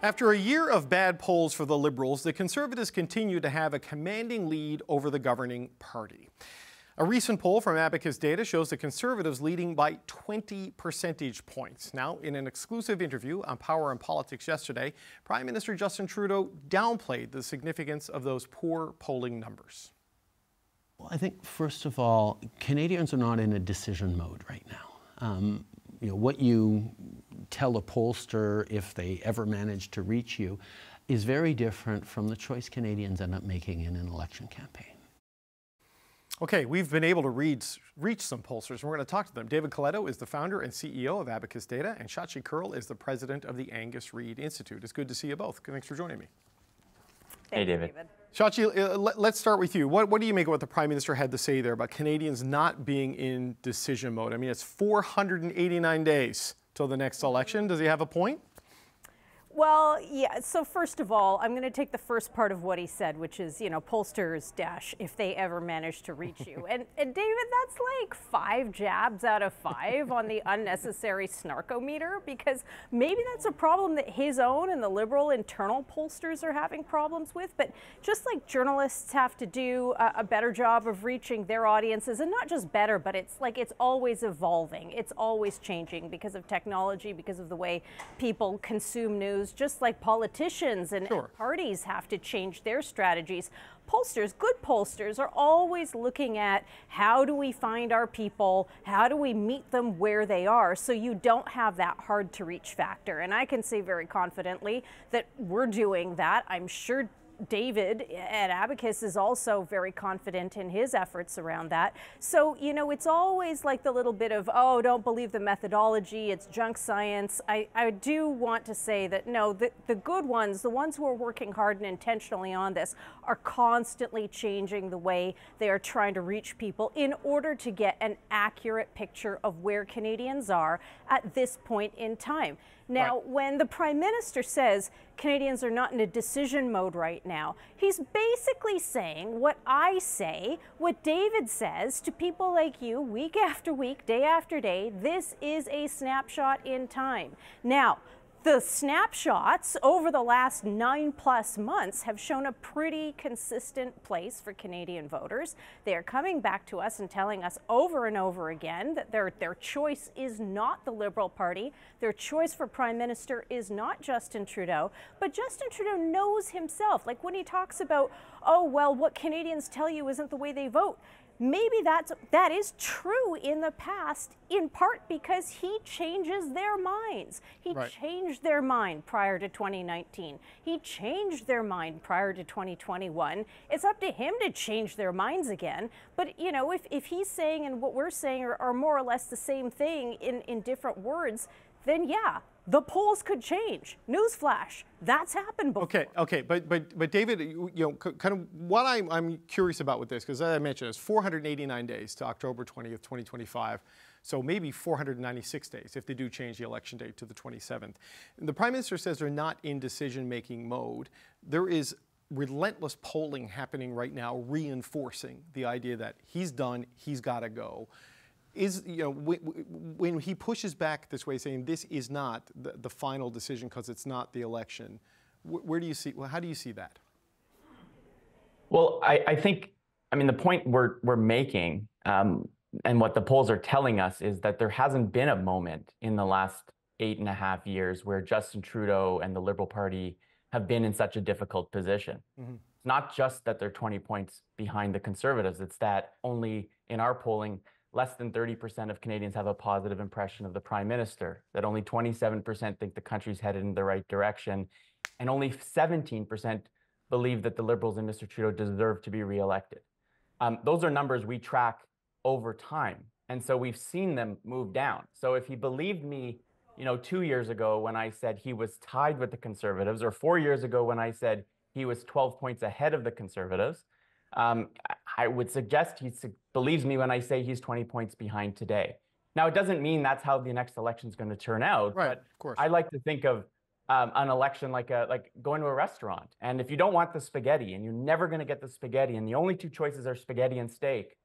After a year of bad polls for the Liberals, the Conservatives continue to have a commanding lead over the governing party. A recent poll from Abacus data shows the Conservatives leading by 20 percentage points. Now, in an exclusive interview on Power and Politics yesterday, Prime Minister Justin Trudeau downplayed the significance of those poor polling numbers. Well, I think, first of all, Canadians are not in a decision mode right now. What you tell a pollster, if they ever manage to reach you, is very different from the choice Canadians end up making in an election campaign. Okay, we've been able to reach some pollsters. We're going to talk to them. David Coletto is the founder and CEO of Abacus Data, and Shachi Kurl is the president of the Angus Reid Institute. It's good to see you both. Thanks for joining me. Hey, David. Shachi, let's start with you. What do you make of what the Prime Minister had to say there about Canadians not being in decision mode? I mean, it's 489 days till the next election. Does he have a point? Well, yeah, so first of all, I'm going to take the first part of what he said, which is, pollsters dash if they ever manage to reach you. And David, that's like 5 jabs out of 5 on the unnecessary snarkometer, because maybe that's a problem that his own and the Liberal internal pollsters are having problems with. But just like journalists have to do a better job of reaching their audiences, and not just better, but it's always evolving. It's always changing because of technology, because of the way people consume news. Just like politicians and parties have to change their strategies. Pollsters, good pollsters, are always looking at how do we find our people, how do we meet them where they are, so you don't have that hard to reach factor. And I can say very confidently that we're doing that. I'm sure David at Abacus is also very confident in his efforts around that. So, it's always like the little bit of, oh, don't believe the methodology, it's junk science. I do want to say that, no, the good ones, the ones who are working hard and intentionally on this, are constantly changing the way they are trying to reach people in order to get an accurate picture of where Canadians are at this point in time. Now, when the Prime Minister says Canadians are not in a decision mode right now, he's basically saying what I say, what David says to people like you week after week, day after day. This is a snapshot in time. Now, the snapshots over the last 9+ months have shown a pretty consistent place for Canadian voters. They are coming back to us and telling us over and over again that their choice is not the Liberal Party. Their choice for Prime Minister is not Justin Trudeau, but Justin Trudeau knows himself. Like when he talks about, oh, well, what Canadians tell you isn't the way they vote. Maybe that is true in the past, in part because he changes their minds. He changed their mind prior to 2019. He changed their mind prior to 2021. It's up to him to change their minds again. But, if he's saying and what we're saying are more or less the same thing in different words, then yeah, the polls could change. Newsflash, that's happened before. Okay, but David, kind of what I'm curious about with this, because as I mentioned, it's 489 days to October 20th, 2025. So maybe 496 days if they do change the election date to the 27th. And the Prime Minister says they're not in decision-making mode. There is relentless polling happening right now, reinforcing the idea that he's done, he's got to go. When he pushes back this way, saying this is not the final decision because it's not the election, where do you see? Well, how do you see that? Well, I think, the point we're making, and what the polls are telling us is that there hasn't been a moment in the last 8.5 years where Justin Trudeau and the Liberal Party have been in such a difficult position. Mm-hmm. It's not just that they're 20 points behind the Conservatives; it's that only in our polling, less than 30% of Canadians have a positive impression of the Prime Minister, that only 27% think the country's headed in the right direction, and only 17% believe that the Liberals and Mr. Trudeau deserve to be reelected. Those are numbers we track over time, and so we've seen them move down. So if he believed me, 2 years ago when I said he was tied with the Conservatives, or 4 years ago when I said he was 12 points ahead of the Conservatives, I would suggest he believes me when I say he's 20 points behind today. Now, it doesn't mean that's how the next election is going to turn out. Right, but of course. I like to think of an election like going to a restaurant. And if you don't want the spaghetti, and you're never going to get the spaghetti, and the only 2 choices are spaghetti and steak,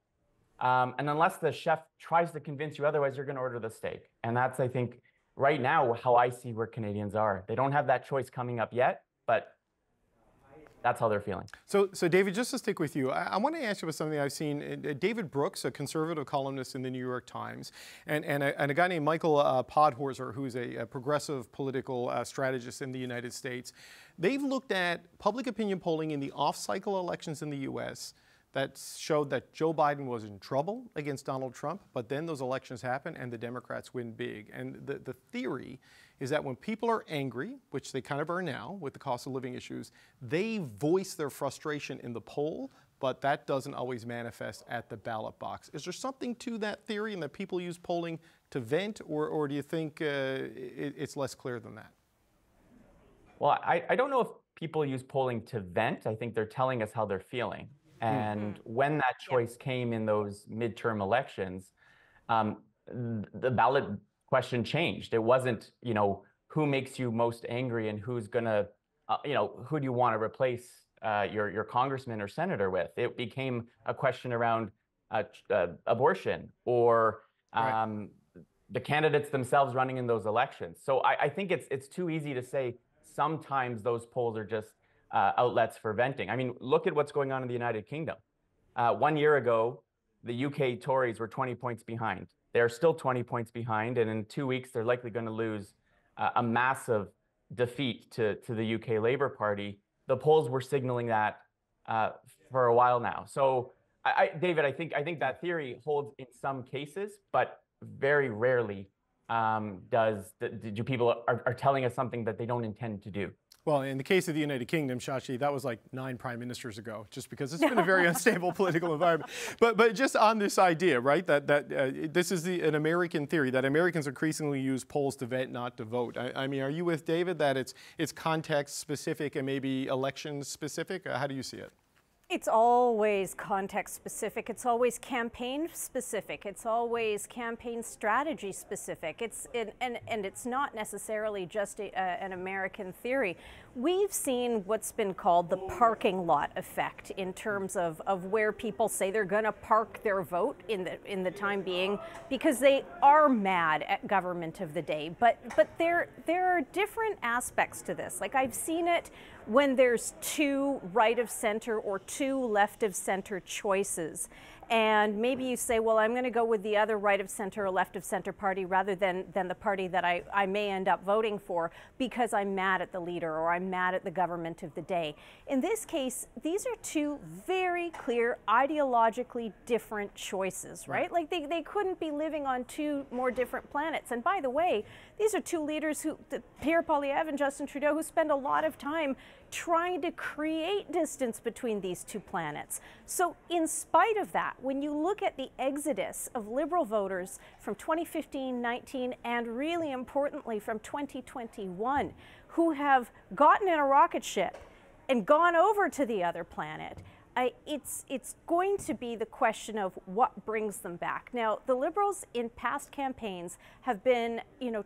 and unless the chef tries to convince you otherwise, you're going to order the steak. And that's, I think, right now how I see where Canadians are. They don't have that choice coming up yet, but that's how they're feeling. So David, just to stick with you, I want to ask you about something I've seen. David Brooks, a conservative columnist in the New York Times, and a guy named Michael Podhorzer, who's a progressive political strategist in the United States, they've looked at public opinion polling in the off-cycle elections in the U.S. that showed that Joe Biden was in trouble against Donald Trump, but then those elections happen and the Democrats win big. And the theory is that when people are angry, which they kind of are now with the cost of living issues, they voice their frustration in the poll, but that doesn't always manifest at the ballot box. Is there something to that theory and that people use polling to vent, or do you think it's less clear than that? Well, I don't know if people use polling to vent. I think they're telling us how they're feeling. And when that choice came in those midterm elections, the ballot question changed. It wasn't, who makes you most angry and who's gonna, who do you want to replace your congressman or senator with? It became a question around abortion or the candidates themselves running in those elections. So I think it's too easy to say sometimes those polls are just outlets for venting. I mean, look at what's going on in the United Kingdom. 1 year ago, the UK Tories were 20 points behind. They're still 20 points behind, and in 2 weeks, they're likely going to lose a massive defeat to the UK Labour Party. The polls were signaling that for a while now. So, David, I think that theory holds in some cases, but very rarely do people are telling us something that they don't intend to do. Well, in the case of the United Kingdom, Shachi, that was like 9 prime ministers ago, just because it's been a very unstable political environment. But just on this idea, right, that this is an American theory, that Americans increasingly use polls to vent, not to vote. I mean, are you with David that it's context specific and maybe election specific? How do you see it? It's always context specific. It's always campaign specific. It's always campaign strategy specific. And it's not necessarily just an American theory. We've seen what's been called the parking lot effect in terms of where people say they're going to park their vote in the time being because they are mad at government of the day. But there are different aspects to this. Like I've seen it when there's 2 right of center or 2 left of center choices. And maybe you say, well, I'm going to go with the other right of center or left of center party rather than the party that I may end up voting for because I'm mad at the leader or I'm mad at the government of the day. In this case, these are 2 very clear ideologically different choices, right? Like they couldn't be living on 2 more different planets. And by the way, these are 2 leaders Pierre Poilievre and Justin Trudeau, who spend a lot of time trying to create distance between these 2 planets. So in spite of that, when you look at the exodus of Liberal voters from 2015-19 and really importantly from 2021, who have gotten in a rocket ship and gone over to the other planet, it's going to be the question of what brings them back. Now, the Liberals in past campaigns have been,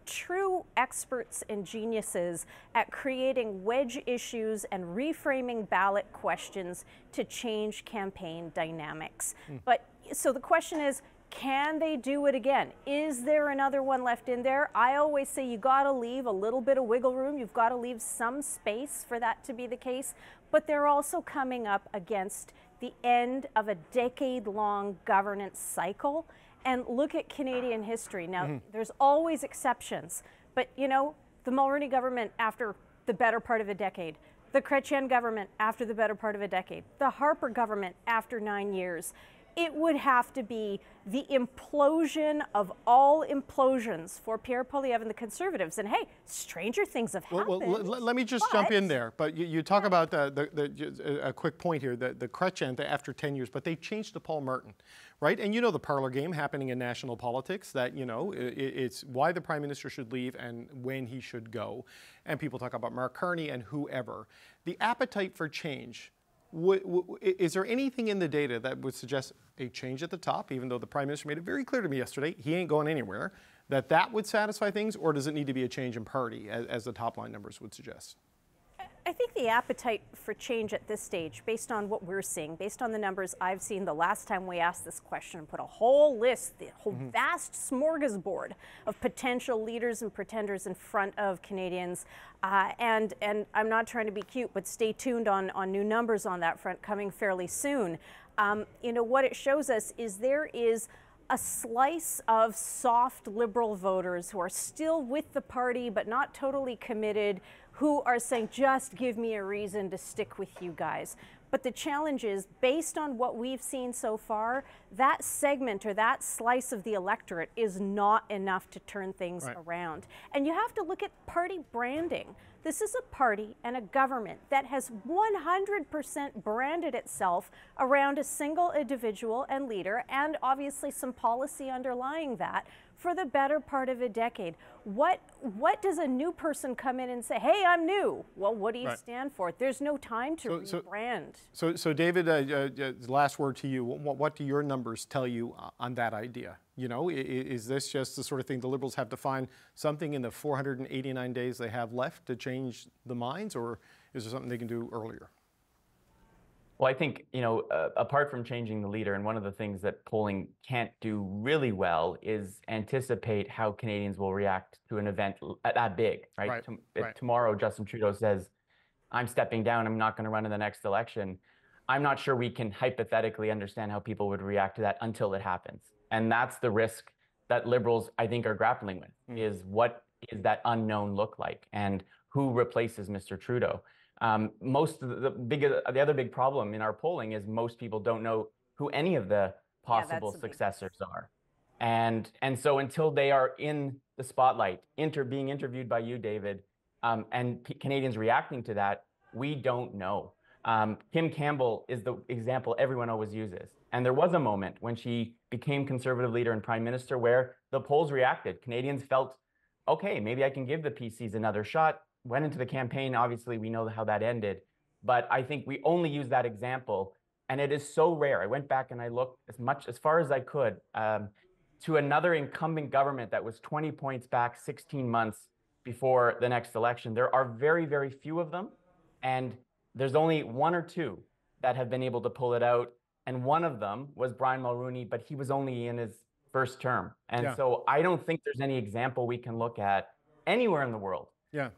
true experts and geniuses at creating wedge issues and reframing ballot questions to change campaign dynamics. But so the question is, can they do it again? Is there another one left in there? I always say you got to leave a little bit of wiggle room. You've got to leave some space for that to be the case. But they're also coming up against the end of a decade-long governance cycle. And look at Canadian history. Now, there's always exceptions. But, the Mulroney government after the better part of a decade, the Chrétien government after the better part of a decade, the Harper government after 9 years. It would have to be the implosion of all implosions for Pierre Poilievre and the Conservatives. And hey, stranger things have happened. Well, let me just jump in there. But you talk about a quick point here, the Chrétien after 10 years, but they changed to Paul Martin, right? And the parlor game happening in national politics that, it's why the Prime Minister should leave and when he should go. And people talk about Mark Carney and whoever. The appetite for change. Is there anything in the data that would suggest a change at the top, even though the Prime Minister made it very clear to me yesterday, he ain't going anywhere, that would satisfy things, or does it need to be a change in party, as the top line numbers would suggest? I think the appetite for change at this stage, based on what we're seeing, based on the numbers I've seen the last time we asked this question, put a whole list, the whole vast smorgasbord of potential leaders and pretenders in front of Canadians. And I'm not trying to be cute, but stay tuned on new numbers on that front coming fairly soon. You know, what it shows us is there is a slice of soft Liberal voters who are still with the party but not totally committed, who are saying, just give me a reason to stick with you guys. But the challenge is, based on what we've seen so far, that segment or that slice of the electorate is not enough to turn things around. And you have to look at party branding. This is a party and a government that has 100% branded itself around a single individual and leader, and obviously some policy underlying that, for the better part of a decade. What does a new person come in and say, hey, I'm new? Well, what do you stand for? There's no time to rebrand. So David, last word to you. What do your numbers tell you on that idea? You know, is this just the sort of thing the Liberals have to find something in the 489 days they have left to change the minds, or is there something they can do earlier? Well, I think, you know, apart from changing the leader, and one of the things that polling can't do really well is anticipate how Canadians will react to an event that big, right? If tomorrow Justin Trudeau says, I'm stepping down, I'm not going to run in the next election, I'm not sure we can hypothetically understand how people would react to that until it happens. And that's the risk that Liberals, I think, are grappling with, is what is that unknown look like, and who replaces Mr. Trudeau? Most of the other big problem in our polling is most people don't know who any of the possible successors are. And so until they are in the spotlight, being interviewed by you, David, and Canadians reacting to that, we don't know. Kim Campbell is the example everyone always uses. And there was a moment when she became Conservative leader and Prime Minister where the polls reacted. Canadians felt, okay, maybe I can give the PCs another shot. Went into the campaign, obviously we know how that ended. But I think we only use that example, and it is so rare. I went back and I looked as far as I could to another incumbent government that was 20 points back 16 months before the next election. There are very, very few of them, and there's only one or two that have been able to pull it out. And one of them was Brian Mulroney, but he was only in his first term. And so I don't think there's any example we can look at anywhere in the world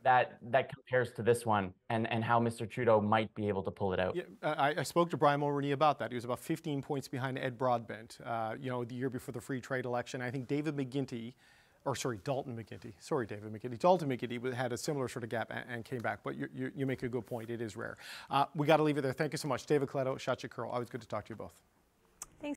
that compares to this one, and how Mr. Trudeau might be able to pull it out. Yeah, I spoke to Brian Mulroney about that. He was about 15 points behind Ed Broadbent, you know, the year before the free trade election. I think Dalton McGuinty had a similar sort of gap and came back. But you make a good point. It is rare. We got to leave it there. Thank you so much. David Coletto, Shachi, Kurl. Always good to talk to you both.